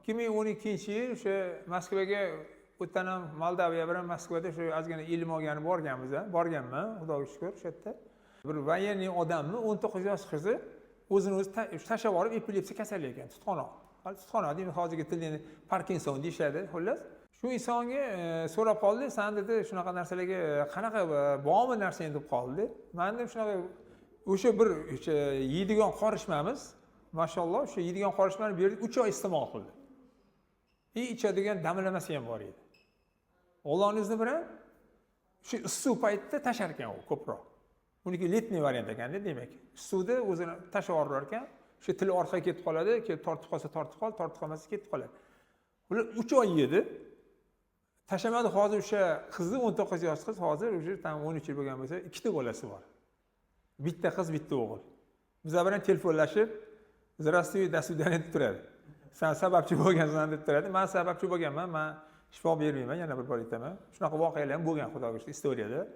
2012-yil o'sha Moskvaga o'tdan ham Moldaviya bilan Moskvada shu ozgina ilm olgani borganman, Xudoga shukr o'sha yerda. Bir voyenniy odamni 19 yosh qizi o'zini o'zi tashlab yuborib epilepsiya kasali ekan, tutqanoq deymiz hozirgi tilda Parkinson deyishadi, xullas. Shu insonga so'rab qoldi, "San dedi shunaqa narsalarga qanaqa bormi narsang?" deb qoldi. Men ham shunaqa o'sha bir yeydigan qorishmamiz, mashalloh, o'sha yeydigan qorishmani berdik, 3 oy iste'mol qildi. Ichadigan damlamasi ham bor edi. Allohning izni bilan shu issiq paytda tashar ekan u ko'proq. Uniki letniy variant ekanda, demak. Suvda o'zini tashlab yuborar ekan, shu til orqaga ketib qoladi, kelib tortib qolsa tortib qolmasa ketib qoladi. Ular 3 oy yedi. Tashlamadi. Hozir o'sha qizni 19 yosh qiz, hozir o'sha tam 13 yil bo'lgan bo'lsa, ikkita bolasi bor. Bitta qiz, bitta o'g'il. Bizlar bilan telefonlashib, "Здравствуй, до свидания" deb turadi. "Sen sababchi bo'lgansan" deb turadi. Men sababchi bo'lganman, men shifo bermayman, yana bir bor aytaman. Shunaqa voqealar ham bo'lgan, Xudoga shukr, istoriyada.